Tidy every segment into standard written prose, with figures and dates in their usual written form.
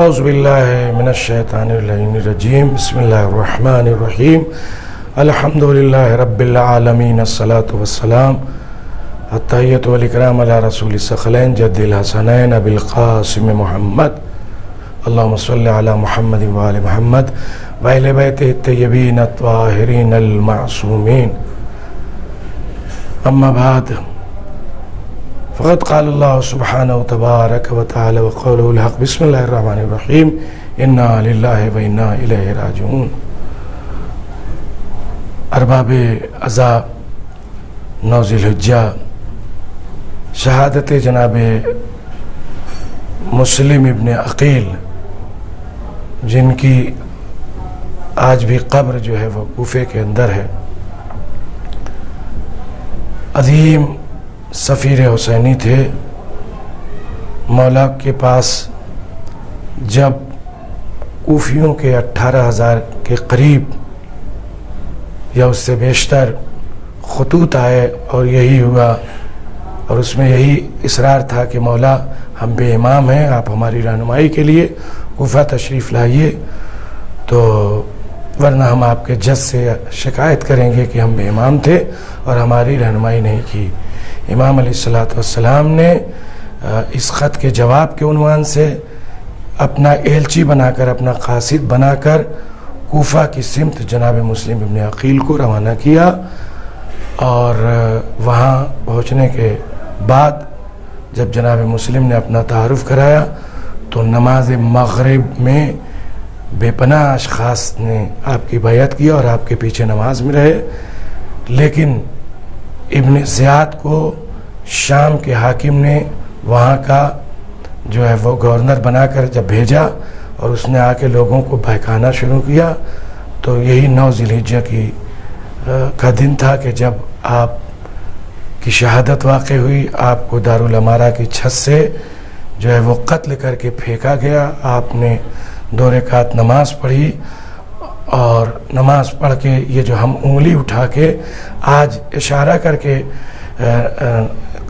اعوذ باللہ من الشیطان الرجیم بسم اللہ الرحمن الرحیم الحمد للہ رب العالمین الصلاة والسلام التحیۃ والاکرام علی رسول الثقلین جد الحسنین ابی القاسم محمد اللہم صلی علی محمد وآل محمد وآل بیتہ الطیبین الطاہرین المعصومین اما بعد فقد قال اللہ سبحانہ تبارک و تعالی وقولہ الحق بسم اللہ الرحمن الرحیم انا للہ و انا الیہ راجعون۔ ارباب عزا 9 ذی الحجہ شہادت جناب مسلم ابن عقیل، جن کی آج بھی قبر جو ہے وہ کوفے کے اندر ہے، عظیم سفیر حسینی تھے۔ مولا کے پاس جب کوفیوں کے 18,000 کے قریب یا اس سے بیشتر خطوط آئے اور یہی ہوا، اور اس میں یہی اصرار تھا کہ مولا ہم بے امام ہیں، آپ ہماری رہنمائی کے لیے کوفہ تشریف لائیے، تو ورنہ ہم آپ کے جج سے شکایت کریں گے کہ ہم بے امام تھے اور ہماری رہنمائی نہیں کی۔ امام علیہ السلام نے اس خط کے جواب کے عنوان سے اپنا ایلچی بنا کر، اپنا قاصد بنا کر کوفہ کی سمت جناب مسلم ابن عقیل کو روانہ کیا، اور وہاں پہنچنے کے بعد جب جناب مسلم نے اپنا تعارف کرایا تو نماز مغرب میں بے پناہ اشخاص نے آپ کی بیعت کیا اور آپ کے پیچھے نماز میں رہے، لیکن ابن زیاد کو شام کے حاکم نے وہاں کا جو ہے وہ گورنر بنا کر جب بھیجا اور اس نے آ کے لوگوں کو بہکانا شروع کیا، تو یہی 9 ذی الحجہ کا دن تھا کہ جب آپ کی شہادت واقع ہوئی۔ آپ کو دارالامارہ کی چھت سے جو ہے وہ قتل کر کے پھینکا گیا۔ آپ نے 2 رکعت نماز پڑھی، اور نماز پڑھ کے یہ جو ہم انگلی اٹھا کے آج اشارہ کر کے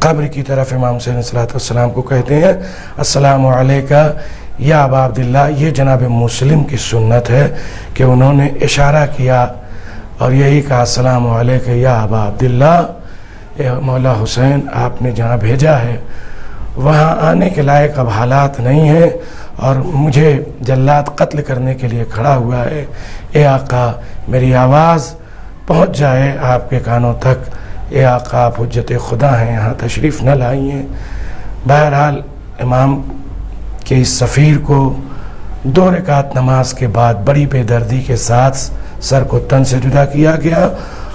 قبر کی طرف امام حسین علیہ السلام کو کہتے ہیں السلام علیکہ یا ابا عبداللہ، یہ جناب مسلم کی سنت ہے کہ انہوں نے اشارہ کیا اور یہی کہا السلام علیکہ یا ابا عبداللہ، اے مولا حسین آپ نے جہاں بھیجا ہے وہاں آنے کے لائق اب حالات نہیں ہیں، اور مجھے جلاد قتل کرنے کے لیے کھڑا ہوا ہے۔ اے آقا میری آواز پہنچ جائے آپ کے کانوں تک، اے آقا آپ حجت خدا ہیں، یہاں تشریف نہ لائیے۔ بہرحال امام کے اس سفیر کو 2 رکعت نماز کے بعد بڑی بے دردی کے ساتھ سر کو تن سے جدا کیا گیا،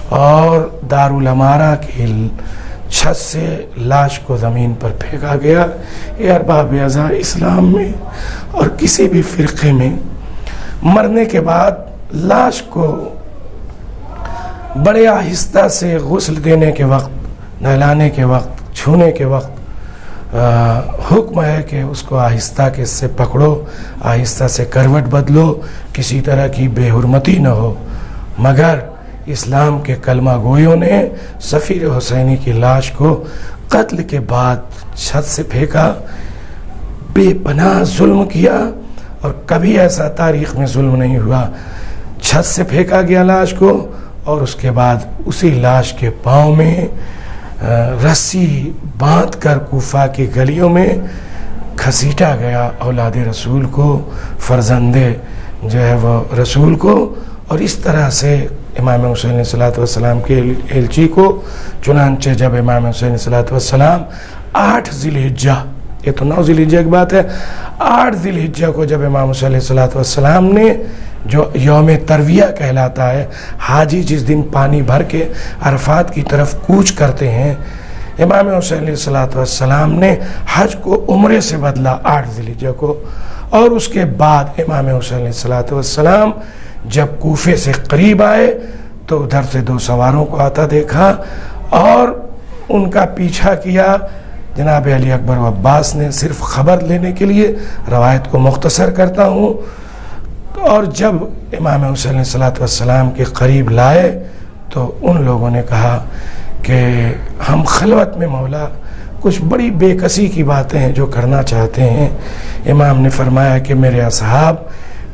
اور دارالامارہ کی چھت سے لاش کو زمین پر پھینکا گیا۔ یہ ارباب عزا اسلام میں اور کسی بھی فرقے میں مرنے کے بعد لاش کو بڑے آہستہ سے غسل دینے کے وقت، نہلانے کے وقت، چھونے کے وقت حکم ہے کہ اس کو آہستہ کے سے پکڑو، آہستہ سے کروٹ بدلو، کسی طرح کی بے حرمتی نہ ہو۔ مگر اسلام کے کلمہ گویوں نے سفیر حسینی کی لاش کو قتل کے بعد چھت سے پھینکا، بے پناہ ظلم کیا، اور کبھی ایسا تاریخ میں ظلم نہیں ہوا۔ چھت سے پھینکا گیا لاش کو، اور اس کے بعد اسی لاش کے پاؤں میں رسی باندھ کر کوفہ کی گلیوں میں گھسیٹا گیا اولاد رسول کو، فرزند جو ہے وہ رسول کو، اور اس طرح سے امام حسین علیہ السلام کے ایلچی کو۔ چنانچہ جب امام حسین علیہ السلام 8 ذی الحجہ، یہ تو 9 ذی الحجہ کی بات ہے، 8 ذی الحجہ کو جب امام حسین علیہ السلام نے، جو یوم ترویہ کہلاتا ہے، حاجی جس دن پانی بھر کے عرفات کی طرف کوچ کرتے ہیں، امام حسین علیہ السلام نے حج کو عمرے سے بدلا 8 ذی الحجہ کو، اور اس کے بعد امام حسین علیہ السلام جب کوفے سے قریب آئے تو ادھر سے 2 سواروں کو آتا دیکھا اور ان کا پیچھا کیا۔ جناب علی اکبر و عباس نے صرف خبر لینے کے لیے روایت کو مختصر کرتا ہوں، اور جب امام حسین علیہ السلام کے قریب لائے تو ان لوگوں نے کہا کہ ہم خلوت میں مولا کچھ بڑی بے کسی کی باتیں ہیں جو کرنا چاہتے ہیں۔ امام نے فرمایا کہ میرے اصحاب،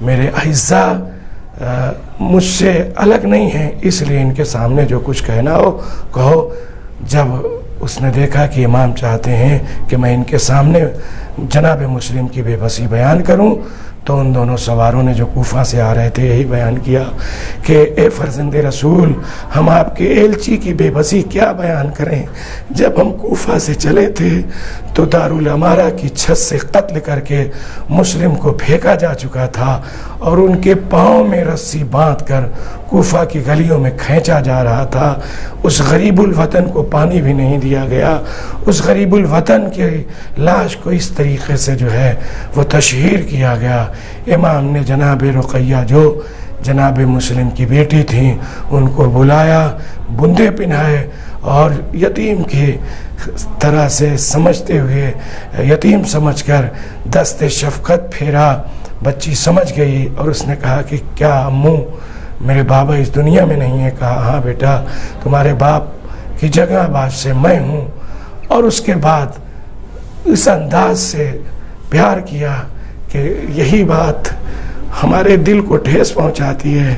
میرے اعزاء مجھ سے الگ نہیں ہیں، اس لیے ان کے سامنے جو کچھ کہنا ہو کہو۔ جب اس نے دیکھا کہ امام چاہتے ہیں کہ میں ان کے سامنے جناب مسلم کی بے بسی بیان کروں، تو ان دونوں سواروں نے جو کوفہ سے آ رہے تھے یہی بیان کیا کہ اے فرزند رسول، ہم آپ کے ایلچی کی بے بسی کیا بیان کریں؟ جب ہم کوفہ سے چلے تھے تو دارالعمارہ کی چھت سے قتل کر کے مسلم کو پھینکا جا چکا تھا، اور ان کے پاؤں میں رسی باندھ کر کوفہ کی گلیوں میں کھینچا جا رہا تھا۔ اس غریب الوطن کو پانی بھی نہیں دیا گیا، اس غریب الوطن کی لاش کو اس طریقے سے جو ہے وہ تشہیر کیا گیا۔ امام نے جناب رقیہ جو جناب مسلم کی بیٹی تھیں ان کو بلایا، بندے پہنائے، اور یتیم کی طرح سے سمجھتے ہوئے، یتیم سمجھ کر دست شفقت پھیرا۔ بچی سمجھ گئی اور اس نے کہا کہ کیا امو میرے بابا اس دنیا میں نہیں ہے؟ کہا ہاں بیٹا، تمہارے باپ کی جگہ باپ سے میں ہوں۔ اور اس کے بعد اس انداز سے پیار کیا کہ یہی بات ہمارے دل کو ٹھیس پہنچاتی ہے۔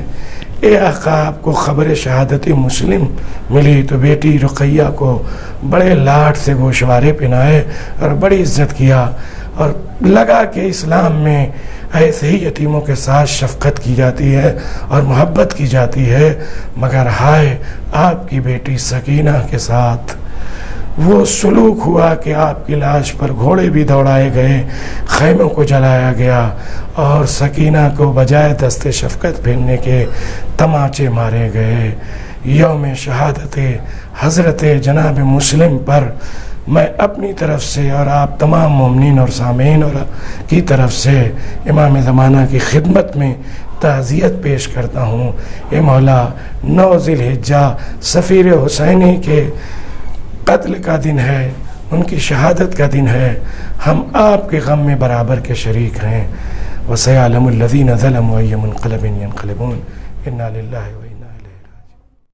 اے آقا، آپ کو خبر شہادت مسلم ملی تو بیٹی رقیہ کو بڑے لاڈ سے گوشوارے پہنائے اور بڑی عزت کیا، اور لگا کہ اسلام میں ایسے ہی یتیموں کے ساتھ شفقت کی جاتی ہے اور محبت کی جاتی ہے۔ مگر ہائے، آپ کی بیٹی سکینہ کے ساتھ وہ سلوک ہوا کہ آپ کی لاش پر گھوڑے بھی دوڑائے گئے، خیموں کو جلایا گیا، اور سکینہ کو بجائے دست شفقت پھیرنے کے تماچے مارے گئے۔ یوم شہادت حضرت جناب مسلم پر میں اپنی طرف سے اور آپ تمام مومنین اور سامعین اور کی طرف سے امام زمانہ کی خدمت میں تعزیت پیش کرتا ہوں۔ اے مولا، 9 ذی الحجہ سفیر حسینی کے قتل کا دن ہے، ان کی شہادت کا دن ہے، ہم آپ کے غم میں برابر کے شریک ہیں۔ وَسَيَعْلَمُ الَّذِينَ ظَلَمُوا أَيَّ مُنقَلَبٍ يَنقَلِبُونَ إِنَّا لِلَّهِ وَإِنَّا